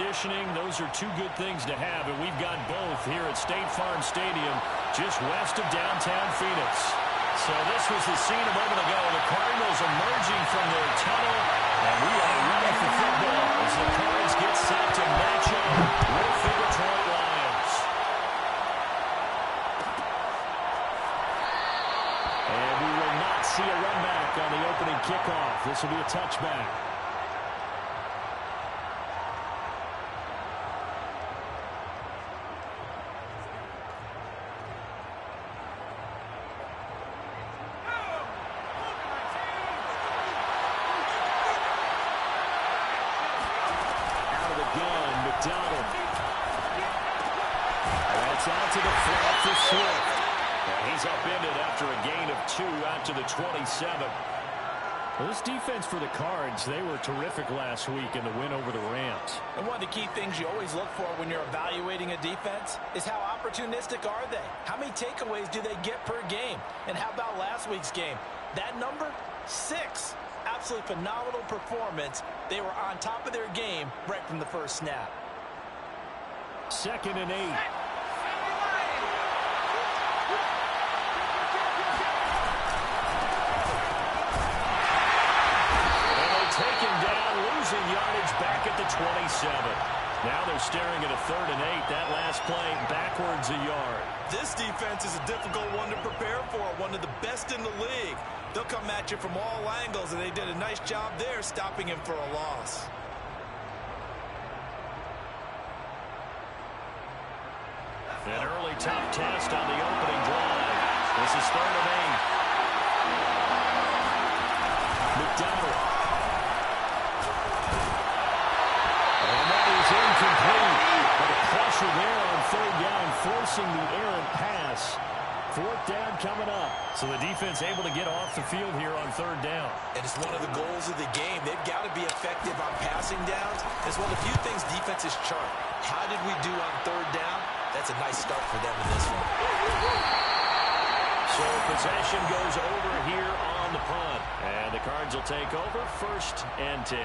conditioning, those are two good things to have, and we've got both here at State Farm Stadium, just west of downtown Phoenix. So this was the scene a moment ago. The Cardinals emerging from their tunnel, and we are ready for football as the Cards get set to match up with the Detroit Lions. And we will not see a run back on the opening kickoff. This will be a touchback. Out to the flat for Swift. And he's upended after a gain of 2 out to the 27. Well, this defense for the Cards, they were terrific last week in the win over the Rams. And one of the key things you always look for when you're evaluating a defense is how opportunistic are they? How many takeaways do they get per game? And how about last week's game? That number, 6. Absolutely phenomenal performance. They were on top of their game right from the first snap. 2nd and 8. Taken down, losing yardage back at the 27. Now they're staring at a 3rd and 8. That last play backwards a yard. This defense is a difficult one to prepare for, one of the best in the league. They'll come at you from all angles, and they did a nice job there stopping him for a loss. An early tough test on the opening drive. This is 3rd and 8. McDonald. Incomplete, but the pressure there on 3rd down, forcing the errant pass. 4th down coming up. So the defense able to get off the field here on 3rd down. And it's one of the goals of the game. They've got to be effective on passing downs. It's one of the few things defenses chart. How did we do on 3rd down? That's a nice start for them in this one. So possession goes over here on the punt. And the Cards will take over 1st and 10.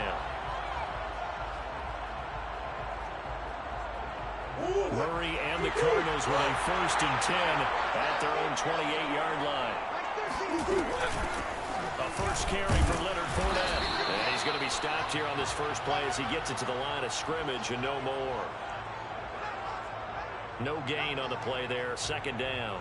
Murray and the Cardinals with a 1st and 10 at their own 28-yard line. A first carry for Leonard Fournette. And he's going to be stopped here on this first play as he gets it to the line of scrimmage and no more. No gain on the play there. 2nd down.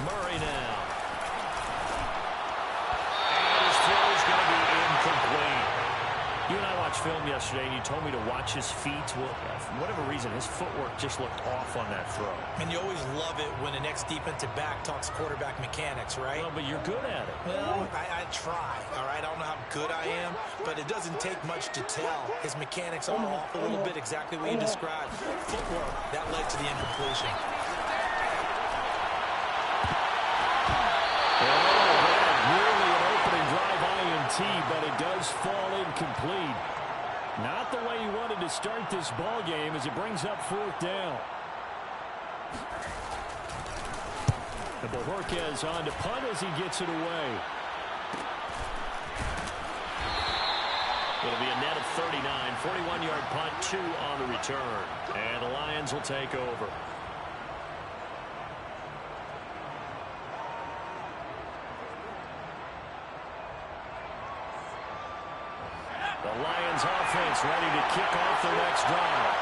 Murray now. And his throw is going to be incomplete. You and I watched film yesterday, and you told me to watch his feet. Well, for whatever reason, his footwork just looked off on that throw. And you always love it when an ex-defensive back talks quarterback mechanics, right? Well, but you're good at it. Well, I try, all right? I don't know how good I am, but it doesn't take much to tell. His mechanics are off a little bit, exactly what you described. Footwork, that led to the incompletion. Nearly an opening drive INT, but it does fall incomplete. Not the way you wanted to start this ball game as it brings up 4th down. The Bojorquez on to punt as he gets it away. It'll be a net of 39, 41-yard punt, 2 on the return. And the Lions will take over. The Lions offense ready to kick off their next drive.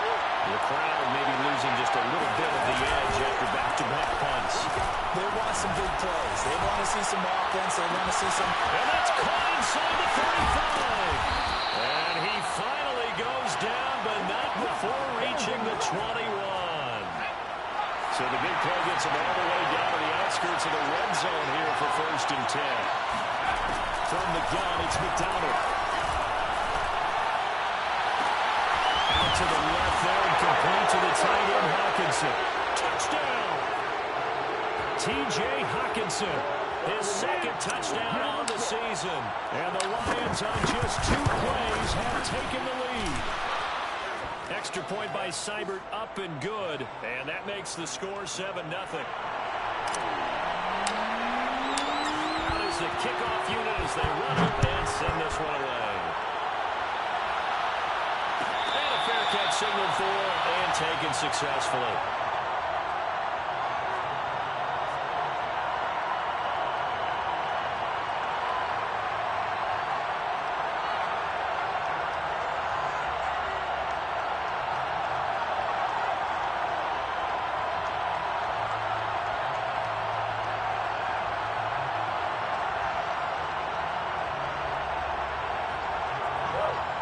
The crowd maybe losing just a little bit of the edge after back-to-back punts. They want some big plays. They want to see some offense. They want to see some... And that's caught inside the 35. And he finally goes down, but not before reaching the 21. So the big play gets him all the way down to the outskirts of the red zone here for 1st and 10. From the gun, it's McDonald. To the left there and Gibson. His second touchdown on the season. And the Lions on just 2 plays have taken the lead. Extra point by Seibert, up and good. And that makes the score 7-0. Out is the kickoff unit as they run up and send this one away. And a fair catch signaled for and taken successfully.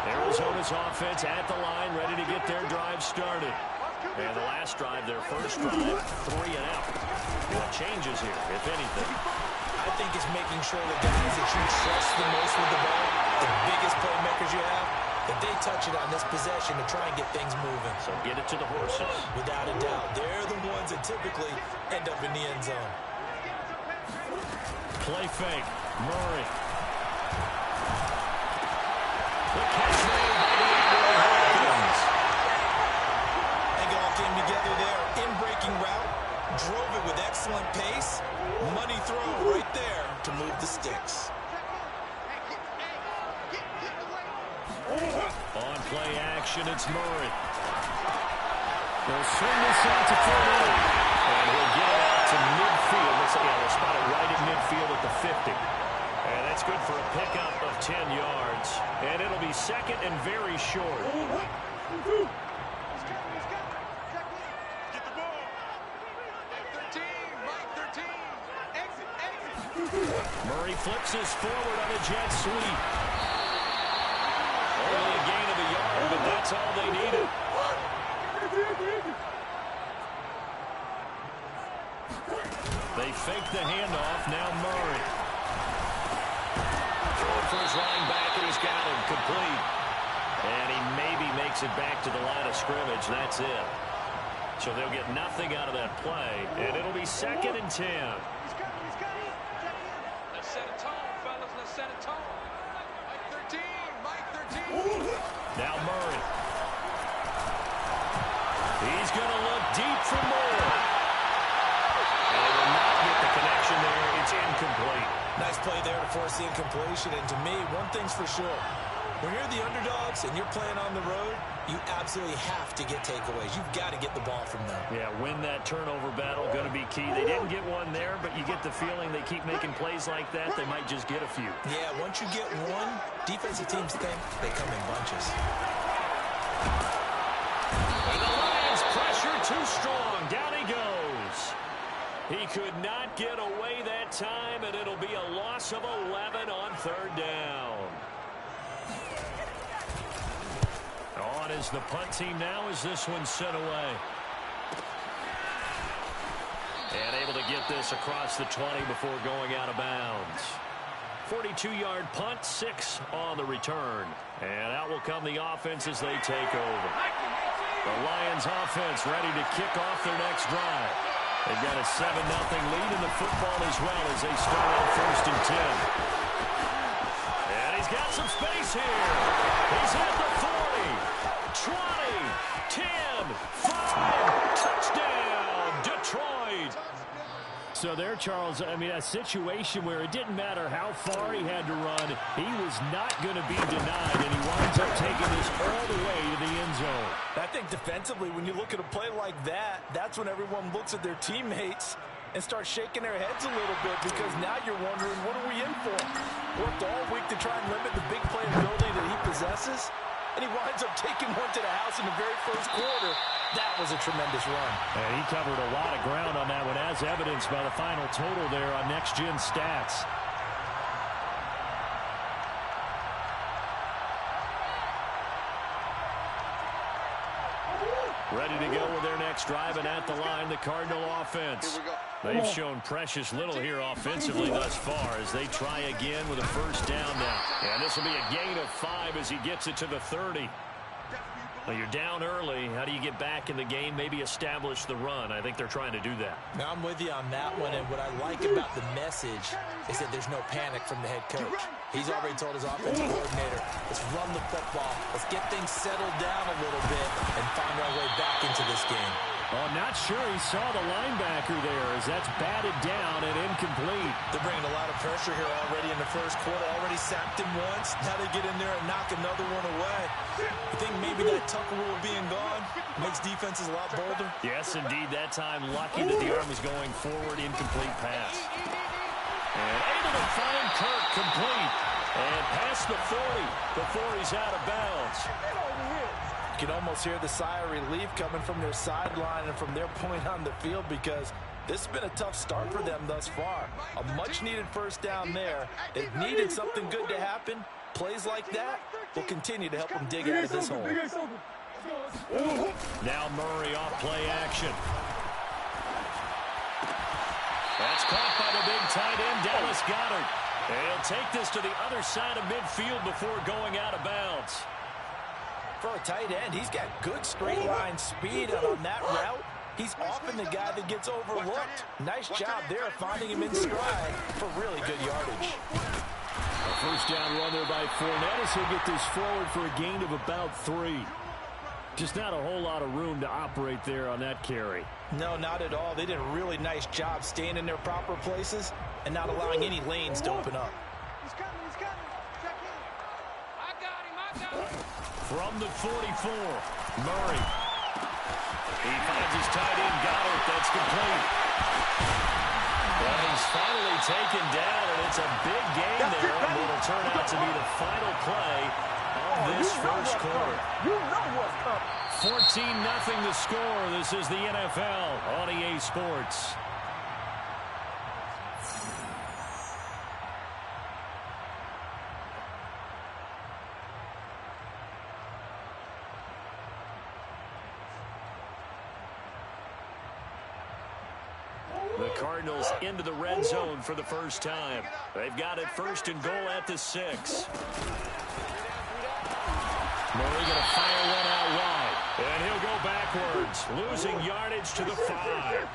Arizona's offense at the line, ready to get their drive started. And the last drive, their first drive, 3 and out. What changes here, if anything? I think it's making sure the guys that you trust the most with the ball, the biggest playmakers you have, that they touch it on this possession to try and get things moving. So get it to the horses. Without a doubt. They're the ones that typically end up in the end zone. Play fake. Murray. The catch made by the Hawkins. They all came together there. In-breaking route. Drove it with excellent pace. Money throw right there to move the sticks. On play action, it's Murray. They'll swing this out to 40. And he'll get it out to midfield. They'll spot it right at midfield at the 50. And that's good for a pickup of 10 yards. And it'll be second and very short. Get the ball. 13, Mike 13. Exit. Murray flips this forward on a jet sweep. Only a gain of a yard, but that's all they needed. They fake the handoff. Now Murray. Throwing for his running back, and he's got him complete. And he maybe makes it back to the line of scrimmage. That's it. So they'll get nothing out of that play, and it'll be second and 10. Let's set a tone, fellas. Let's set a tone. Mike 13. Now Murray. He's going to look deep for more. And they will not get the connection there. It's incomplete. Nice play there to force the incompletion. And to me, one thing's for sure. When you're the underdogs and you're playing on the road, you absolutely have to get takeaways. You've got to get the ball from them. Yeah, win that turnover battle, going to be key. They didn't get one there, but you get the feeling they keep making plays like that, they might just get a few. Yeah, once you get one, defensive teams think they come in bunches. And the Lions pressure too strong. Down he goes. He could not get away that time, and it'll be a loss of 11 on third down. On is the punt team now as this one's sent away. And able to get this across the 20 before going out of bounds. 42-yard punt, 6 on the return. And out will come the offense as they take over. The Lions offense ready to kick off their next drive. They've got a 7-0 lead in the football as well as they start out first and 10. And he's got some space here. He's at the 40, 20, 10, 5, touchdown, Detroit. So there, Charles, I mean, a situation where it didn't matter how far he had to run, he was not going to be denied, and he winds up taking this all the way to the end zone. I think defensively, when you look at a play like that, that's when everyone looks at their teammates and starts shaking their heads a little bit, because now you're wondering, what are we in for? Worked all week to try and limit the big play ability that he possesses, and he winds up taking one to the house in the very first quarter. That was a tremendous run. And he covered a lot of ground on that one, as evidenced by the final total there on Next Gen Stats. Ready to go with their next drive, and at the line, the Cardinal offense. They've shown precious little here offensively thus far as they try again with a first down now. And this will be a gain of 5 as he gets it to the 30. Well, you're down early. How do you get back in the game, maybe establish the run? I think they're trying to do that. Now, I'm with you on that one, and what I like about the message is that there's no panic from the head coach. He's already told his offensive coordinator, let's run the football, let's get things settled down a little bit and find our way back into this game. Oh, not sure he saw the linebacker there as that's batted down and incomplete. They're bringing a lot of pressure here already in the first quarter. Already sacked him once. Now they get in there and knock another one away. You think maybe that Tucker rule being gone makes defenses a lot bolder? Yes, indeed. That time lucky that the arm was going forward. Incomplete pass. And able to find Kirk complete. And past the 40 before he's out of bounds. You can almost hear the sigh of relief coming from their sideline and from their point on the field because this has been a tough start for them thus far. A much-needed first down there. They've needed something good to happen. Plays like that will continue to help them dig out of this hole. Now Murray off play action. That's caught by the big tight end, Dallas Goedert. And he'll take this to the other side of midfield before going out of bounds. For a tight end, he's got good straight line speed, and on that route, he's often the guy that gets overlooked. Nice job there finding him in stride for really good yardage. A first down run there by Fournette as he'll get this forward for a gain of about 3. Just not a whole lot of room to operate there on that carry. No, not at all. They did a really nice job staying in their proper places and not allowing any lanes to open up. He's coming, he's coming. Check in. I got him. From the 44, Murray. He finds his tight end, Goddard. That's complete. And he's finally taken down, and it's a big gain there. And it'll turn out to be the final play of this first quarter. You know what's coming. 14-0 the score. This is the NFL on EA Sports. The Cardinals into the red zone for the first time. They've got it first and goal at the 6. Murray going to fire one out wide. And he'll go backwards, losing yardage to the 5.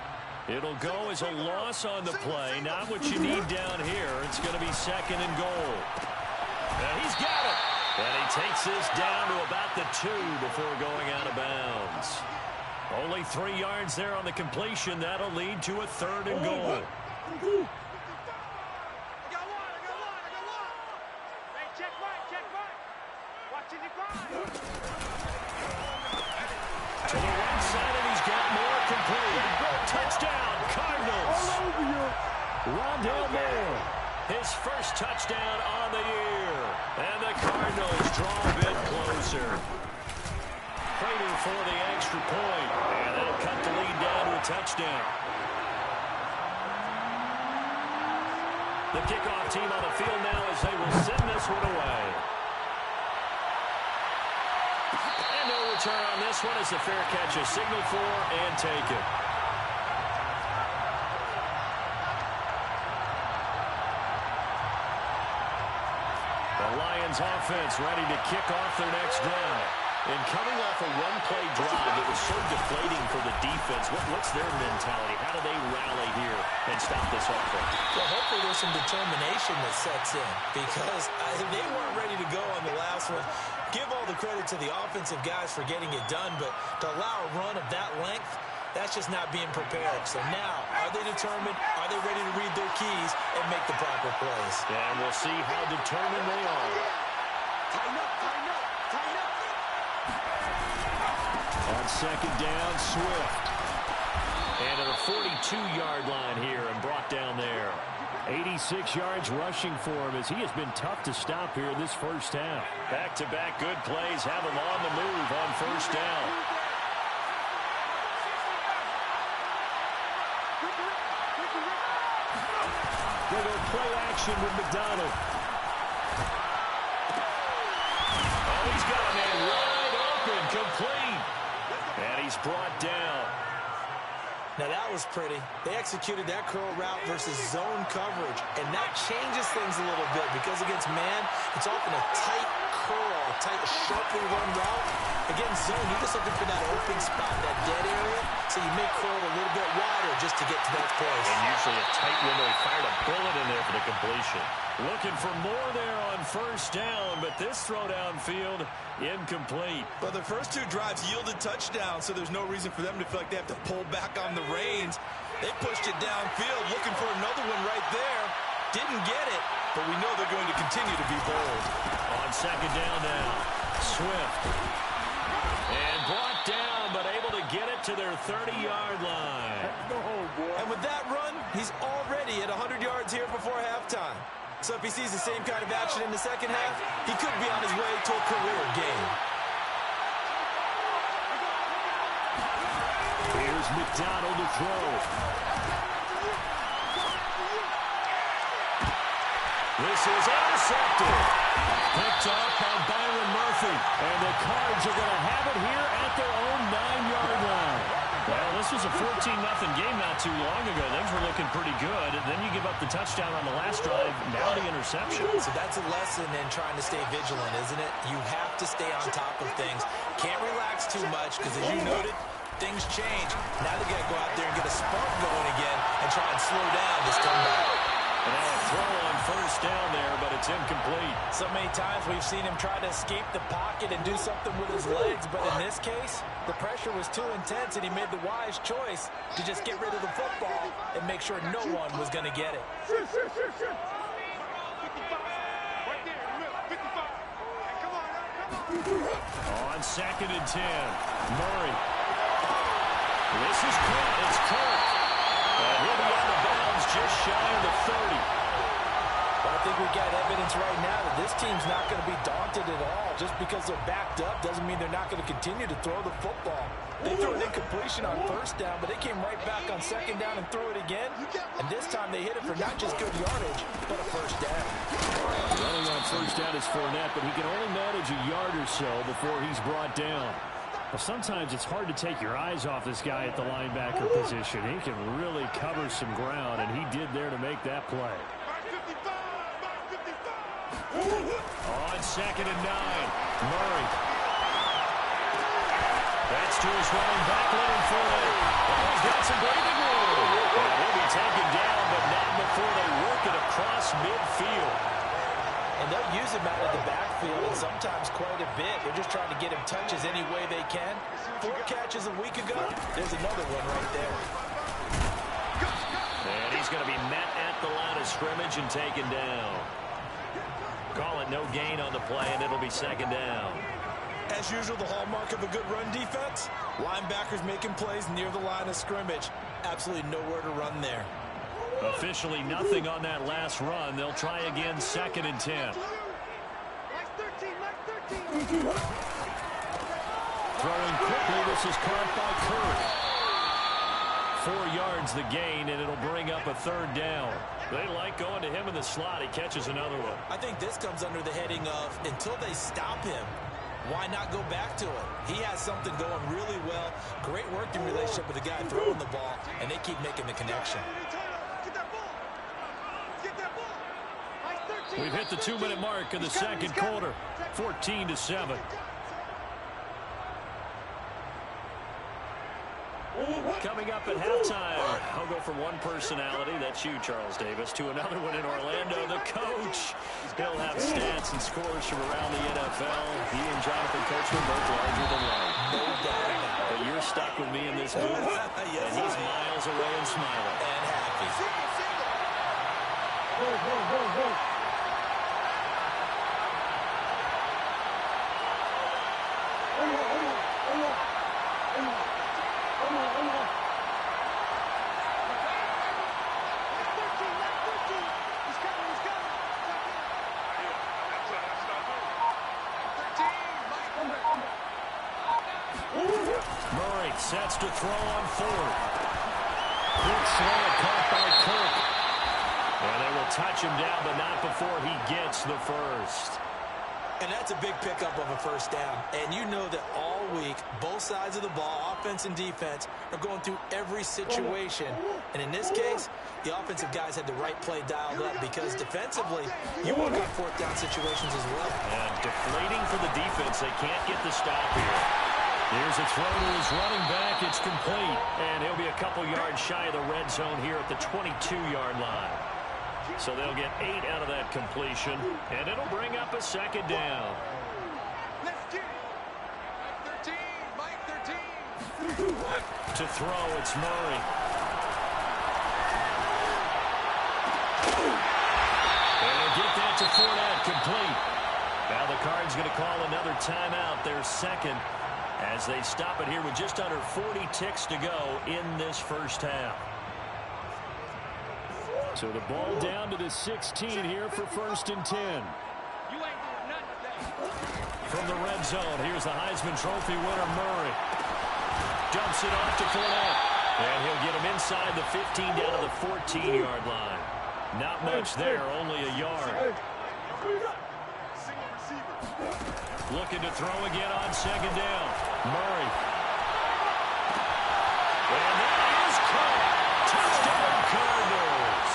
It'll go as a loss on the play. Not what you need down here. It's going to be second and goal. And he's got it. And he takes this down to about the 2 before going out of bounds. Only 3 yards there on the completion. That'll lead to a third and goal. To the right side, and he's got more complete. Touchdown, Cardinals. Rondale Moore, his first touchdown on the year. And the Cardinals draw a bit closer. Prater for the extra point. And that'll cut the lead down to a touchdown. The kickoff team on the field now as they will send this one away. And no return on this one as the fair catch is signaled for and taken. The Lions offense ready to kick off their next drive. And coming off a one-play drive that was so deflating for the defense, what's their mentality? How do they rally here and stop this offense? Well, hopefully there's some determination that sets in because they weren't ready to go on the last one. Give all the credit to the offensive guys for getting it done, but to allow a run of that length, that's just not being prepared. So now, are they determined? Are they ready to read their keys and make the proper plays? And we'll see how determined they are. Tighten up, tighten up, tighten up. On second down, Swift. And to the 42-yard line here and brought down there. 86 yards rushing for him as he has been tough to stop here in this first half. Back-to-back good plays have him on the move on first down. They go play action with McDonald. Oh, he's got a man wide open, complete. And he's brought down. Now that was pretty. They executed that curl route versus zone coverage, and that changes things a little bit because against man, it's often a tight curl, a tight, sharply run route. Again, zone, you're just looking for that open spot, that dead area, so you may curl a little bit wider just to get to that place. And usually a tight window. He fired a bullet in there for the completion. Looking for more there on first down, but this throw downfield, incomplete. But the first two drives yielded touchdowns, so there's no reason for them to feel like they have to pull back on the reins. They pushed it downfield, looking for another one right there. Didn't get it, but we know they're going to continue to be bold. On second down now, Swift. And brought down, but able to get it to their 30-yard line. And with that run, he's already at 100 yards here before halftime. So if he sees the same kind of action in the second half, he could be on his way to a career game. Here's McDonald to throw. This is intercepted. Picked up by Byron Murphy. And the Cards are going to have it here at their own 9-yard line. Well, this was a 14-0 game not too long ago. Things were looking pretty good. And then you give up the touchdown on the last drive. Now the interception. So that's a lesson in trying to stay vigilant, isn't it? You have to stay on top of things. Can't relax too much because, as you noted, things change. Now they got to go out there and get a spark going again and try and slow down this comeback. And now a throw on first down there, but it's incomplete. So many times we've seen him try to escape the pocket and do something with his legs, but in this case, the pressure was too intense, and he made the wise choice to just get rid of the football and make sure no one was going to get it. On second and 10, Murray. This is Kurt. It's Kurt. And he'll be out of bounds just shy of the 30. Well, I think we've got evidence right now that this team's not going to be daunted at all. Just because they're backed up doesn't mean they're not going to continue to throw the football. They threw an incompletion on first down, but they came right back on second down and threw it again. And this time they hit it for not just good yardage, but a first down. Running on first down is Fournette, but he can only manage a yard or so before he's brought down. Well, sometimes it's hard to take your eyes off this guy at the linebacker position. He can really cover some ground, and he did there to make that play. On second and 9, Murray. That's to his running back, Leonard Fournette. Oh, he's got some breathing room. And he'll be taken down, but not before they work it across midfield. And they'll use him out of the backfield, and sometimes quite a bit. They're just trying to get him touches any way they can. 4 catches a week ago. There's another one right there. And he's going to be met at the line of scrimmage and taken down. Call it no gain on the play, and it'll be second down. As usual, the hallmark of a good run defense, linebackers making plays near the line of scrimmage. Absolutely nowhere to run there. Officially nothing on that last run. They'll try again, second and 10. Throwing quickly, this is caught by Curry. 4 yards the gain, and it'll bring up a third down. They like going to him in the slot. He catches another one. I think this comes under the heading of, until they stop him, why not go back to it? He has something going really well. Great working relationship with the guy throwing the ball, and they keep making the connection. We've hit the 2-minute mark in the second quarter. 14-7. Coming up at halftime, I'll go from one personality, that's you, Charles Davis, to another one in Orlando, the coach. He'll have stats and scores from around the NFL. He and Jonathan Coachman both larger than life. No doubt about it. But you're stuck with me in this booth, and he's miles away and smiling. And happy. Murray sets to throw on fourth. Quick slant caught by Kirk. And they will touch him down, but not before he gets the first. And that's a big pickup of a first down. And you know that all week, both sides of the ball, offense and defense, are going through every situation. And in this case, the offensive guys had the right play dialed up because defensively, you work on fourth down situations as well. And deflating for the defense. They can't get the stop here. Here's a throw to his running back. It's complete. And he'll be a couple yards shy of the red zone here at the 22-yard line. So they'll get 8 out of that completion, and it'll bring up a second down. Let's get it. Mike 13. To throw, it's Murray. And they'll get that to Fournette, complete. Now the Cards going to call another timeout, their second, as they stop it here with just under 40 ticks to go in this first half. So the ball down to the 16 here for 1st and 10. You ain't doing nothing today. From the red zone, here's the Heisman Trophy winner, Murray. Dumps it off to Fournette. And he'll get him inside the 15 down to the 14-yard line. Not much there, only a yard. Looking to throw again on second down. Murray. And that is caught. Touchdown, Cardinals.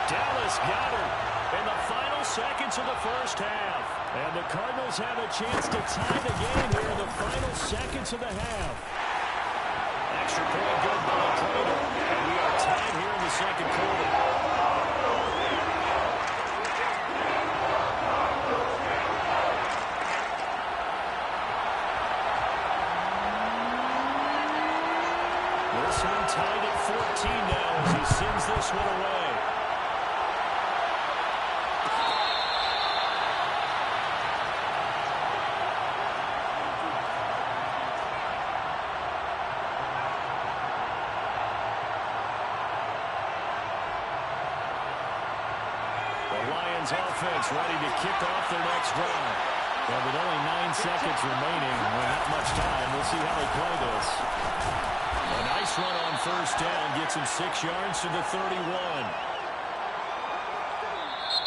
Dallas Goedert in the final seconds of the first half. And the Cardinals have a chance to tie the game here in the final seconds of the half. Extra point good by Prater. And we are tied here in the second quarter. This one tied at 14 now as he sends this one away. Offense ready to kick off their next drive. Well, with only 9 seconds remaining, well, not much time. We'll see how they play this. A nice run on first down gets him 6 yards to the 31.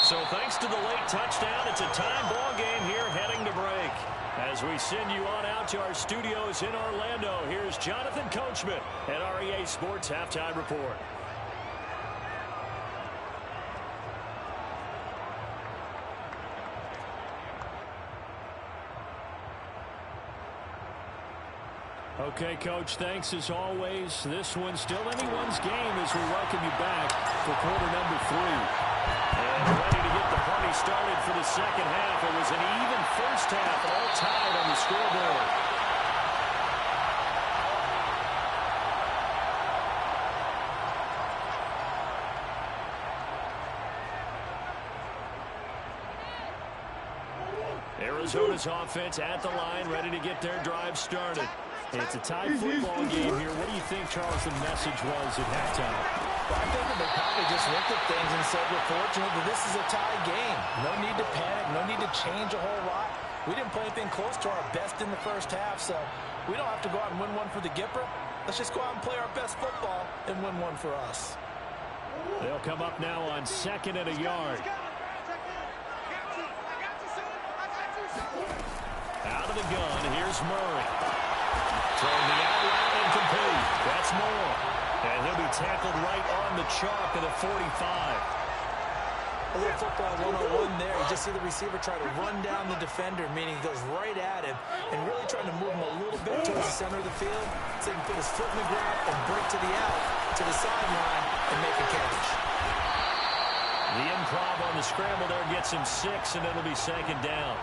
So thanks to the late touchdown, it's a time ball game here heading to break. As we send you on out to our studios in Orlando, here's Jonathan Coachman at REA Sports Halftime Report. Okay, Coach, thanks as always. This one's still anyone's game as we welcome you back for quarter number 3. And ready to get the party started for the second half. It was an even first half, all tied on the scoreboard. Arizona's offense at the line, ready to get their drive started. It's a tie football game here. What do you think, Charles, the message was at halftime? Well, I think that they probably just looked at things and said, we're fortunate that this is a tie game. No need to panic. No need to change a whole lot. We didn't play anything close to our best in the first half, so we don't have to go out and win one for the Gipper. Let's just go out and play our best football and win one for us. They'll come up now on second and a yard. Out of the gun, here's Murray. Throwing the out route incomplete. That's Moore. And he'll be tackled right on the chalk of the 45. A little football 101 there. You just see the receiver try to run down the defender, meaning he goes right at him and really trying to move him a little bit towards the center of the field so he can put his foot in the ground and break to the out, to the sideline, and make a catch. The improv on the scramble there gets him 6, and it'll be second down.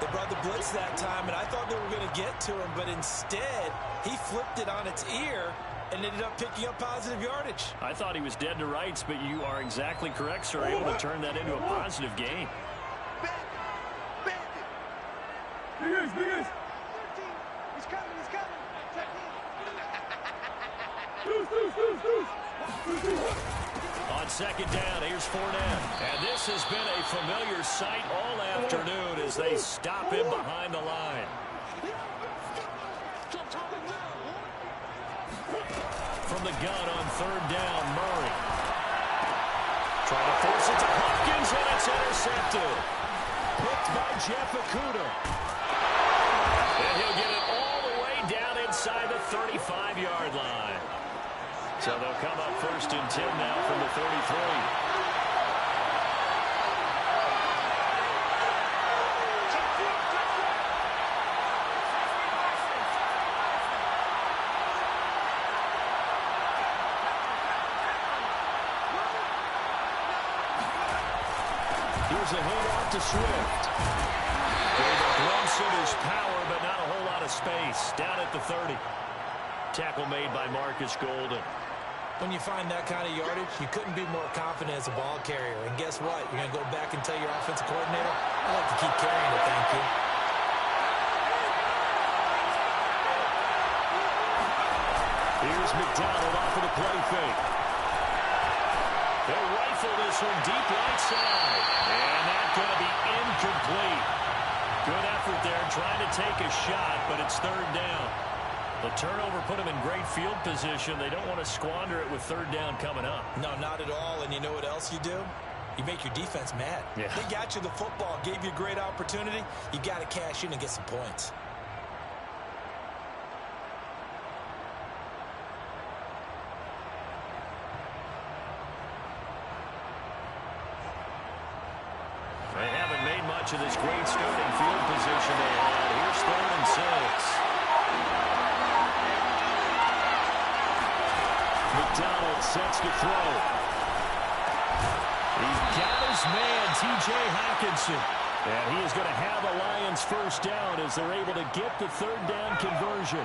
They brought the blitz that time, and I thought they were going to get to him, but instead, he flipped it on its ear and ended up picking up positive yardage. I thought he was dead to rights, but you are exactly correct, sir. Able to turn that into a positive gain. He's coming. On second down, here's Fournette. And this has been a familiar sight all afternoon as they stop him behind the line. From the gun on third down, Murray. Trying to force it to Hopkins, and it's intercepted. Picked by Jeff Okudah. And he'll get it all the way down inside the 35-yard line. So they'll come up 1st and 10 now from the 33. Here's a handoff to Swift. Gave a glimpse of his power, but not a whole lot of space. Down at the 30. Tackle made by Marcus Golden. When you find that kind of yardage, you couldn't be more confident as a ball carrier. And guess what? You're going to go back and tell your offensive coordinator, I'd like to keep carrying it, thank you. Here's McDonald off of the play fake. They'll rifle this one deep right side. And that's going to be incomplete. Good effort there trying to take a shot, but it's 3rd down. The turnover put them in great field position. They don't want to squander it with 3rd down coming up. No, not at all. And you know what else you do? You make your defense mad. Yeah. They got you the football, gave you a great opportunity. You got to cash in and get some points. They haven't made much of this great starting field position they had. Here's 3rd and 6. McDonald sets to throw. He's got his man, T.J. Hockenson. And he is going to have a Lions 1st down as they're able to get the 3rd down conversion.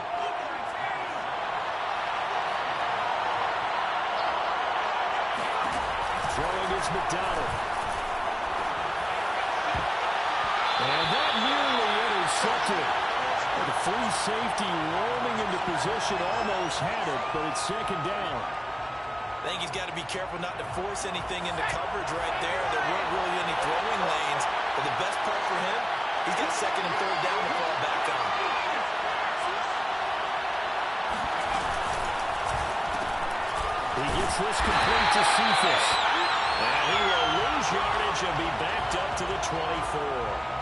Throwing is McDonald. And that nearly intercepted. The free safety roaming into position, almost had it, but it's 2nd down. I think he's got to be careful not to force anything into coverage right there. There weren't really any throwing lanes, but the best part for him, he's got 2nd and 3rd down to fall back on. He gets this complete to Cephas. And he will lose yardage and be backed up to the 24.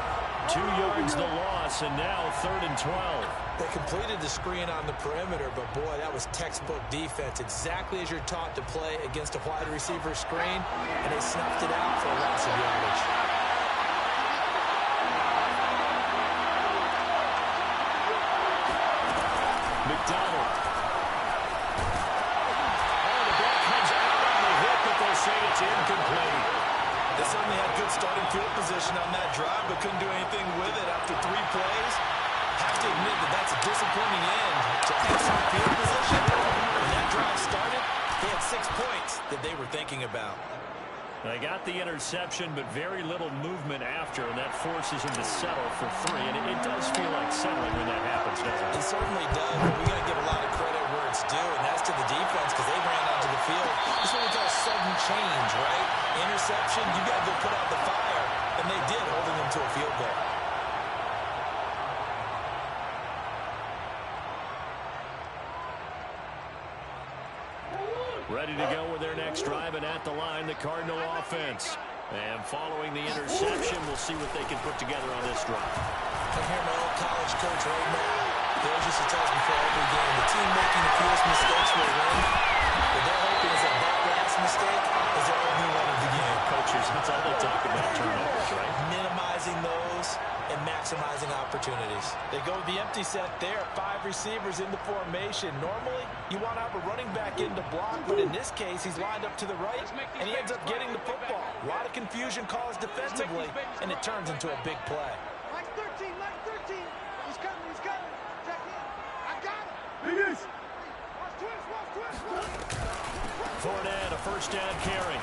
2 yards the loss, and now 3rd and 12. They completed the screen on the perimeter, but boy, that was textbook defense. Exactly as you're taught to play against a wide receiver screen, and they snuffed it out for a loss of yardage. McDonald. Oh, the ball comes out on the hit, but they'll say it's incomplete. They certainly had good starting field position on that drive, but couldn't do anything with it after 3 plays. Have to admit that that's a disappointing end to excellent field position. When that drive started, they had 6 points that they were thinking about. They got the interception, but very little movement after, and that forces him to settle for 3. And it does feel like settling when that happens, doesn't it? It certainly does, but we got to give a lot of credit where it's due, and that's to the defense because they ran onto the field. This is what we call sudden change, right? Interception, you got to go put out the fire, and they did, holding them to a field goal. Ready to go with their next drive, and at the line, the Cardinal offense. And following the interception, we'll see what they can put together on this drive. I hear my old college coach right now. He always used to tell us before every game, the team making the fewest mistakes will win. What they're hoping is that last mistake is their only one of the game. Coaches, that's all they talk about, turnovers, right? Minimizing those and maximizing opportunities. They go with the empty set there, 5 receivers in the formation. Normally, you want to have a running back in to block, but in this case, he's lined up to the right, and he ends up getting the football. A lot of confusion caused defensively, and it turns into a big play. Mike 13, Mike 13. He's coming, he's coming. Check in. I got him. Watch twist, watch twist, watch. Fournette, a 1st down carry.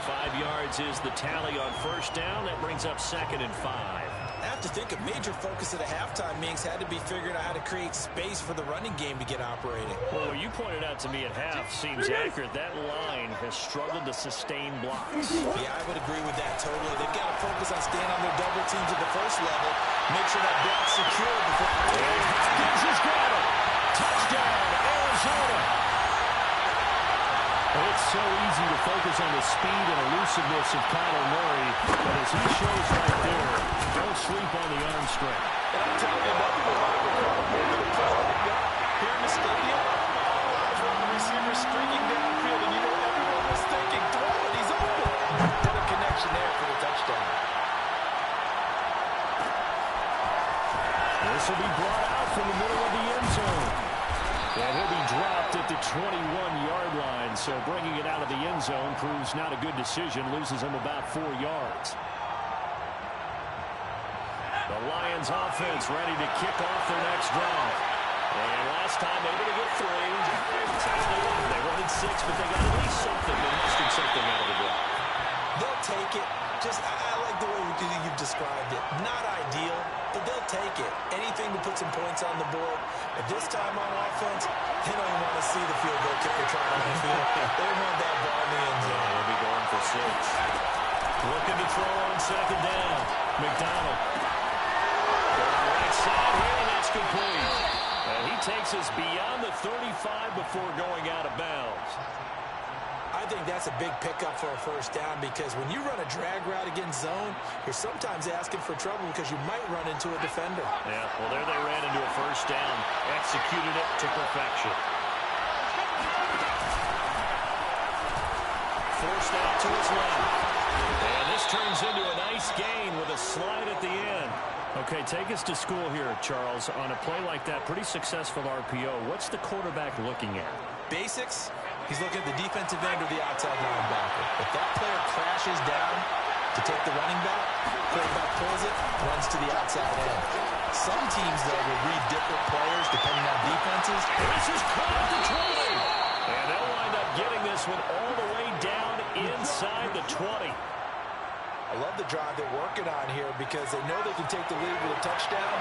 5 yards is the tally on 1st down. That brings up 2nd and 5. I have to think a major focus at a halftime means had to be figuring out how to create space for the running game to get operating. Well, what you pointed out to me at half seems accurate. That line has struggled to sustain blocks. Yeah, I would agree with that totally. They've got to focus on staying on their double teams at the first level. Make sure that block's secure before... Hopkins has got it. Touchdown, Arizona. It's so easy to focus relies on the speed and elusiveness of Kyler Murray, but as he shows right there, don't sleep on the arm strength. And I'm telling you, nothing will ever come over the play like that. Here in the stadium, all eyes were on the receiver streaking downfield, and you know everyone was thinking, throw it, he's open. What a connection there for the touchdown. This will be brought out from the middle of the end zone. And he'll be dropped at the 21-yard line, so bringing it out of the end zone proves not a good decision, loses him about 4 yards. The Lions offense ready to kick off their next drive. And last time able to get 3. They wanted 6, but they got at least something. They mustered something out of the game. They'll take it. I like the way you've described it. Not ideal, but they'll take it. Anything to put some points on the board. But this time on offense, they don't even want to see the field goal kicker trying on the field. They want that ball in the end zone. They'll be going for 6. Looking to throw on second down. McDonald. Right side here, and that's complete. And he takes us beyond the 35 before going out of bounds. I think that's a big pickup for a first down because when you run a drag route against zone, you're sometimes asking for trouble because you might run into a defender. Yeah, well, there they ran into a first down. Executed it to perfection. Forced out to his left. And this turns into a nice gain with a slide at the end. Okay, take us to school here, Charles. On a play like that, pretty successful RPO. What's the quarterback looking at? Basics. He's looking at the defensive end or the outside linebacker. If that player crashes down to take the running back, quarterback pulls it, runs to the outside end. Some teams, though, will read different players depending on defenses. This is caught at the 20. And they'll wind up getting this one all the way down inside the 20. I love the drive they're working on here because they know they can take the lead with a touchdown.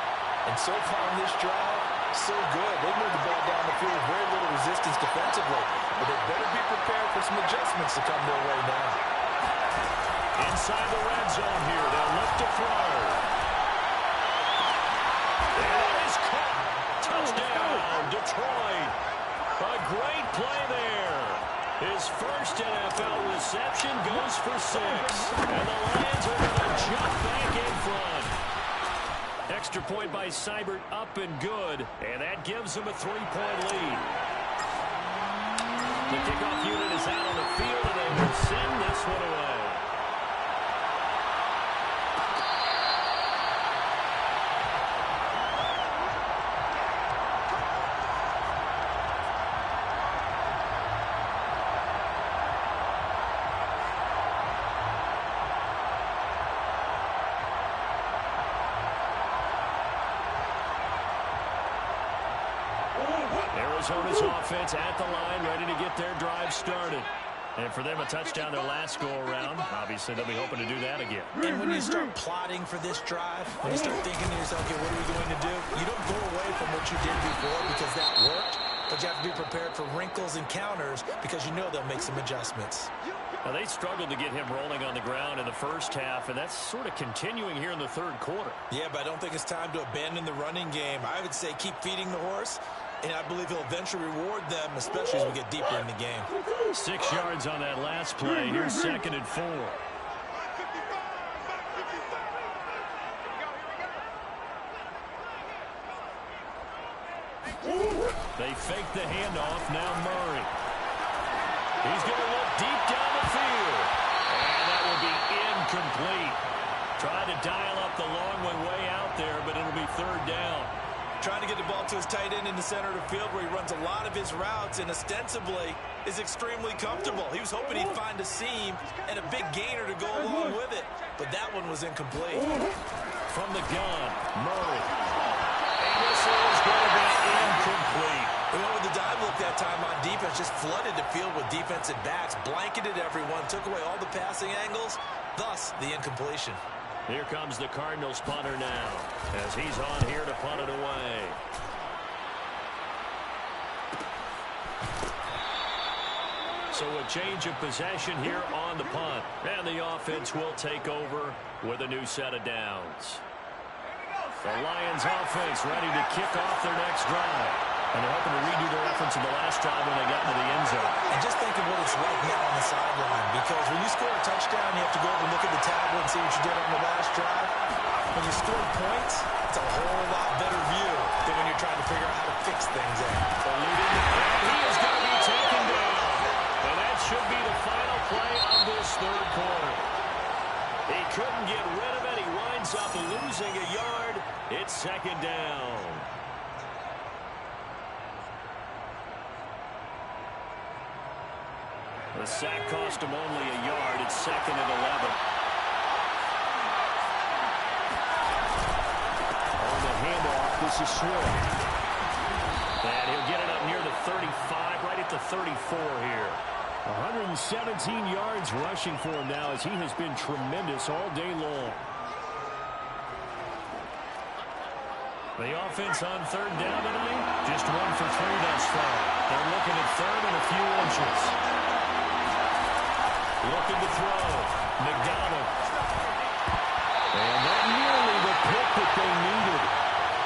And so far in this drive, so good. They moved the ball down the field with very little resistance defensively. But they better be prepared for some adjustments to come their way now. Inside the red zone here. They'll look to throw. It is caught. Touchdown, Detroit. A great play there. His first NFL reception goes for 6. And the Lions are going to jump back in front. Extra point by Seibert, up and good. And that gives them a 3-point lead. The kickoff unit is out on the field, and they will send this one away. Arizona's offense at the line, ready to get their drive started. And for them, a touchdown their last go-around. Obviously, they'll be hoping to do that again. And when you start plotting for this drive, when you start thinking to yourself, okay, what are we going to do? You don't go away from what you did before because that worked, but you have to be prepared for wrinkles and counters because you know they'll make some adjustments. Now, they struggled to get him rolling on the ground in the first half, and that's sort of continuing here in the third quarter. Yeah, but I don't think it's time to abandon the running game. I would say keep feeding the horse, and I believe he'll eventually reward them, especially as we get deeper in the game. 6 yards on that last play. Here's 2nd and 4. They fake the handoff. Now Murray. He's going to look deep down the field. And that will be incomplete. Tried to dial up the long one way out there, but it'll be 3rd down. Trying to get the ball to his tight end in the center of the field where he runs a lot of his routes and ostensibly is extremely comfortable. He was hoping he'd find a seam and a big gainer to go along with it, but that one was incomplete. From the gun, Murray. And this is going to be incomplete. We went with the dive look that time on defense, just flooded the field with defensive backs, blanketed everyone, took away all the passing angles, thus the incompletion. Here comes the Cardinals punter now as he's on here to punt it away. So a change of possession here on the punt. And the offense will take over with a new set of downs. The Lions offense ready to kick off their next drive. And they're hoping to redo their efforts in the last drive when they got into the end zone. And just think of what it's like now on the sideline, because when you score a touchdown, you have to go over and look at the tablet and see what you did on the last drive. When you score points, it's a whole lot better view than when you're trying to figure out how to fix things out. And he is going to be taken down. And that should be the final play of this third quarter. He couldn't get rid of it. He winds up losing a yard. It's second down. The sack cost him only a yard. It's second and 11. On the handoff, this is Swift. And he'll get it up near the 35, right at the 34 here. 117 yards rushing for him now as he has been tremendous all day long. The offense on third down tonight, just 1 for 3 thus far. They're looking at third and a few inches. Looking to throw. McDonald. And not nearly the pick that they needed.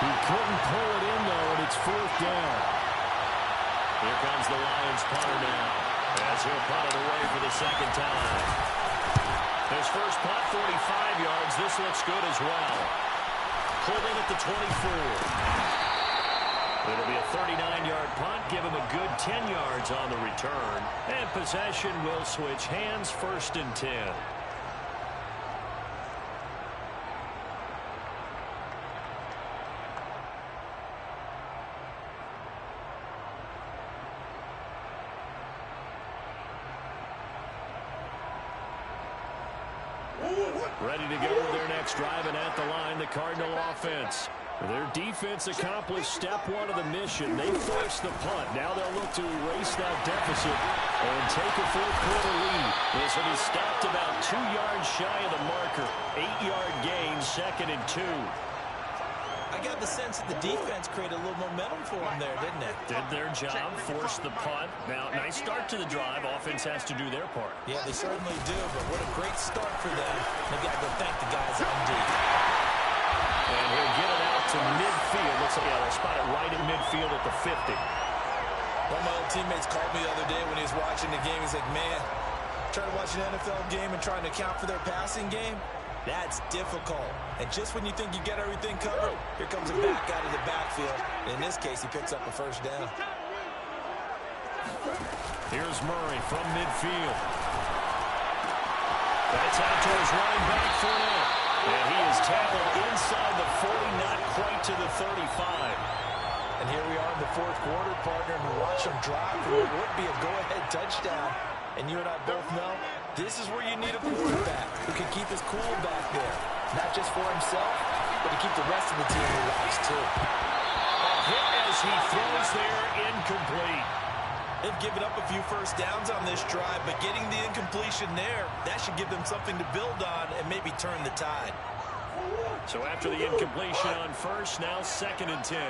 He couldn't pull it in, though, and it's fourth down. Here comes the Lions punter now, as he'll punt it away for the second time. His first punt, 45 yards. This looks good as well. Holding at the 24. It'll be a 39-yard punt, give him a good 10 yards on the return. And possession will switch hands, first and 10. Ready to go with their next drive, and at the line, the Cardinal offense. Their defense accomplished step one of the mission. They forced the punt. Now they'll look to erase that deficit and take a fourth-quarter lead. This one is stopped about 2 yards shy of the marker. 8-yard gain, second and 2. I got the sense that the defense created a little momentum for them there, didn't it? Did their job, forced the punt. Now, nice start to the drive. Offense has to do their part. Yeah, they certainly do, but what a great start for them. They've got to go thank the guys on D. And he'll get it out to midfield. Looks like they'll spot it right at midfield at the 50. One of my old teammates called me the other day when he was watching the game. He's like, man, trying to watch an NFL game and trying to account for their passing game, that's difficult. And just when you think you get everything covered, here comes a back out of the backfield. In this case, he picks up a first down. Here's Murray from midfield. That's out to his running back for now. And he is tackled inside the 40, not quite to the 35. And here we are in the fourth quarter, partner, and watch him drive for what would be a go-ahead touchdown. And you and I both know this is where you need a quarterback who can keep his cool back there. Not just for himself, but to keep the rest of the team relaxed, too. A hit as he throws there, incomplete. They've given up a few first downs on this drive, but getting the incompletion there, that should give them something to build on and maybe turn the tide. So after the incompletion on first, now second and 10.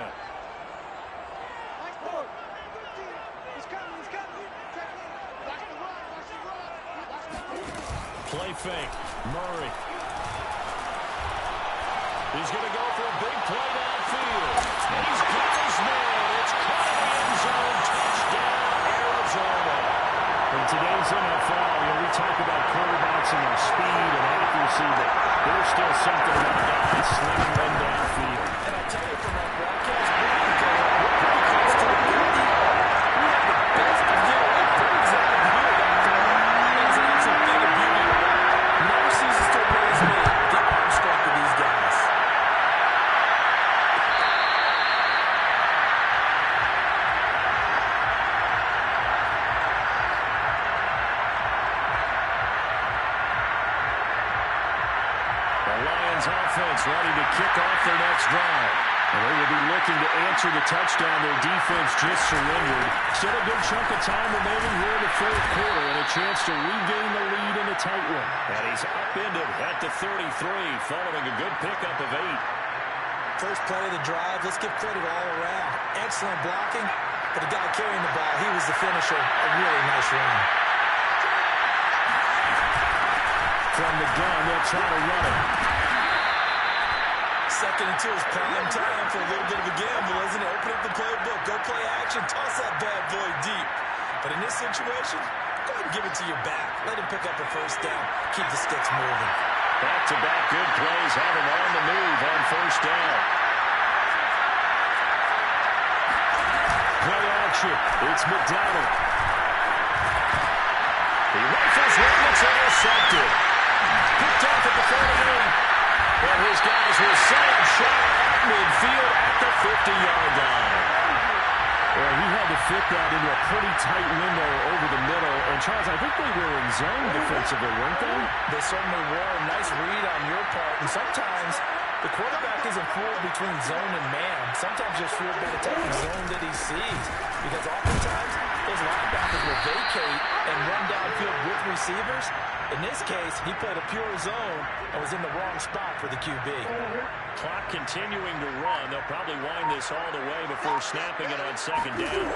Play fake. Murray. He's going to go for a big play downfield. And he's got his man. It's caught in the end zone. Touchdown, Arizona. In today's NFL, we talk about quarterbacks and their speed and accuracy, but there's still something about guys slinging one downfield. And I'll tell you from our broadcast, we're pretty close to the building. We have the best view, like pretty exact view of that field. It's a thing of beauty. Never ceases to amaze me the arm strength of these guys. Offense ready to kick off their next drive. And they will be looking to answer the touchdown their defense just surrendered. Still a good chunk of time remaining here in the fourth quarter and a chance to regain the lead in a tight one. And he's upended at the 33, following a good pickup of 8. First play of the drive, let's give credit all around. Excellent blocking, but the guy carrying the ball, he was the finisher. A really nice run. From the gun, they'll try to run it. Second and 2 is prime time for a little bit of a gamble, isn't it? Open up the playbook, go play action, toss that bad boy deep. But in this situation, go ahead and give it to your back. Let him pick up a first down. Keep the sticks moving. Back-to-back good plays have him on the move on first down. Play action. It's McDonald. He rifles one that's intercepted. Picked off at the 48. And his guys will set up shot at midfield at the 50-yard line. Well, he had to fit that into a pretty tight window over the middle. And, Charles, I think they were in zone defensively, weren't they? They certainly were. Nice read on your part. And sometimes the quarterback isn't fooled between zone and man. Sometimes just fooled by the type of zone that he sees. Because oftentimes those linebackers will vacate and run downfield with receivers. In this case, he played a pure zone and was in the wrong spot for the QB. Clock continuing to run. They'll probably wind this all the way before snapping it on second down.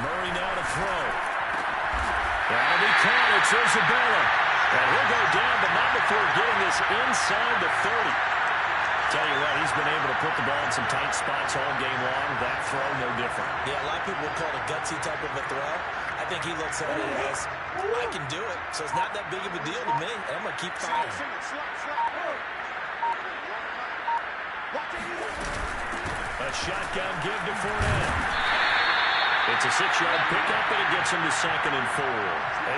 Murray now to throw. That'll be caught. It's Isabella. And he'll go down, but not before getting this inside the 30. Tell you what, he's been able to put the ball in some tight spots all game long. That throw, no different. Yeah, a lot of people would call it a gutsy type of a throw. I think he looks at it as, I can do it, so it's not that big of a deal to me, and I'm going to keep firing. A shotgun give to Fournette. It's a 6-yard pickup, and it gets him to 2nd and 4.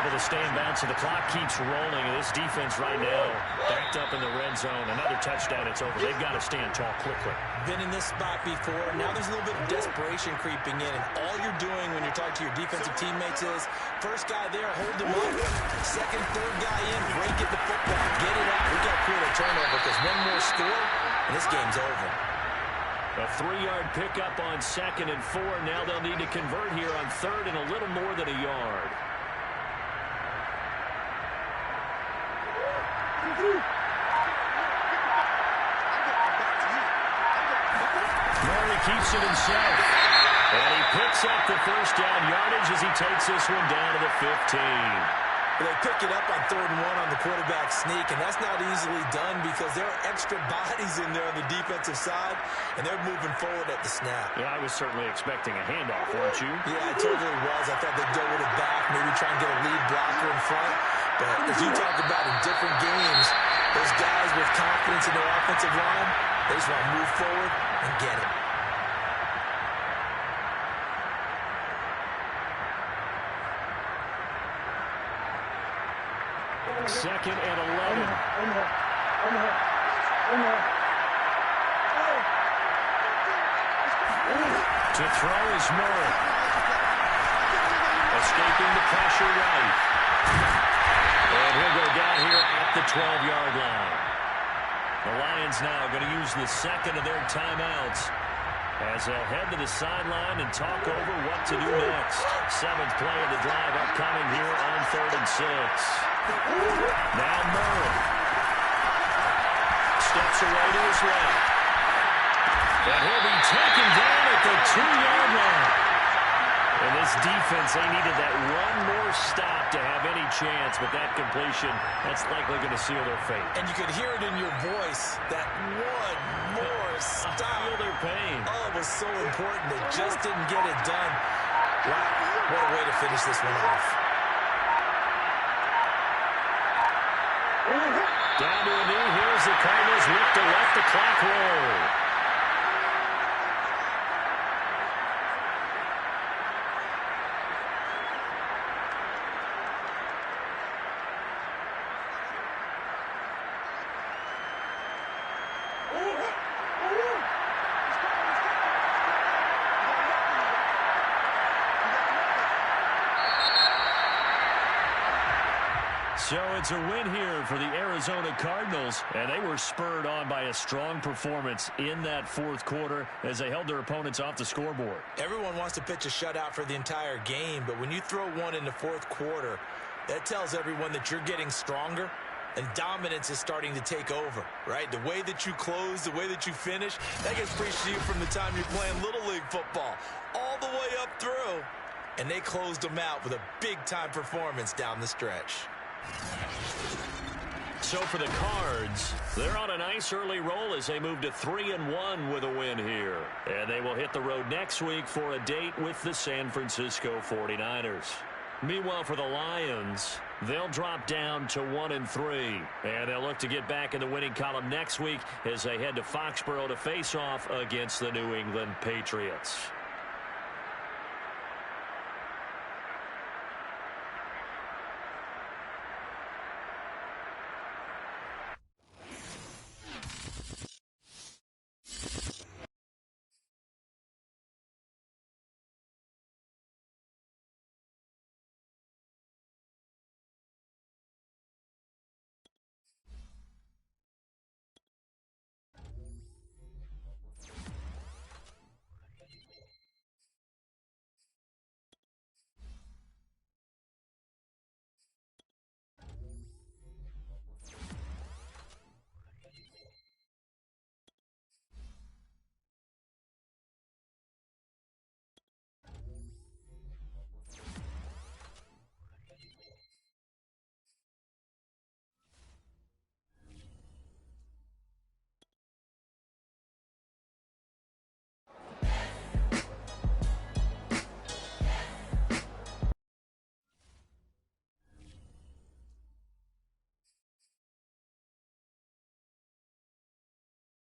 Able to stay in bounds, so the clock keeps rolling. And this defense right now backed up in the red zone. Another touchdown, it's over. They've got to stand tall quickly. Been in this spot before. Now there's a little bit of desperation creeping in. And all you're doing when you're talking to your defensive teammates is, first guy there, hold him up. Second, third guy in, break it the football, get it out. We got to create a turnover because one more score, and this game's over. A 3-yard pickup on 2nd and 4. Now they'll need to convert here on 3rd and a little more than a yard. Murray keeps it himself. And he picks up the first down yardage as he takes this one down to the 15. They pick it up on 3rd and 1 on the quarterback sneak, and that's not easily done because there are extra bodies in there on the defensive side, and they're moving forward at the snap. Yeah, I was certainly expecting a handoff, weren't you? Yeah, I totally was. I thought they'd go with it back, maybe try and get a lead blocker in front. But as you talk about in different games, those guys with confidence in their offensive line, they just want to move forward and get it. Second and 11. To throw is Murray. Escaping the pressure right. And he'll go down here at the 12-yard line. The Lions now going to use the second of their timeouts as they'll head to the sideline and talk over what to do next. 7th play of the drive upcoming here on 3rd and 6. Now Murray steps away to his left. And he'll be taken down at the 2-yard line. And this defense, they needed that one more stop to have any chance, but that completion, that's likely going to seal their fate. And you could hear it in your voice, that one more stop. I feel their pain. Oh, it was so important. They just didn't get it done. Wow, what a way to finish this one off. Down to a knee. Here's the Cardinals look to let the clock roll. So it's a win here for the Arizona Cardinals, and they were spurred on by a strong performance in that 4th quarter as they held their opponents off the scoreboard. Everyone wants to pitch a shutout for the entire game, but when you throw one in the 4th quarter, that tells everyone that you're getting stronger and dominance is starting to take over, right? The way that you close, the way that you finish, that gets preached to you from the time you're playing Little League football all the way up through, and they closed them out with a big-time performance down the stretch. So for the Cards, they're on a nice early roll as they move to 3-1 with a win here. And they will hit the road next week for a date with the San Francisco 49ers. Meanwhile, for the Lions, they'll drop down to 1-3. And they'll look to get back in the winning column next week as they head to Foxborough to face off against the New England Patriots.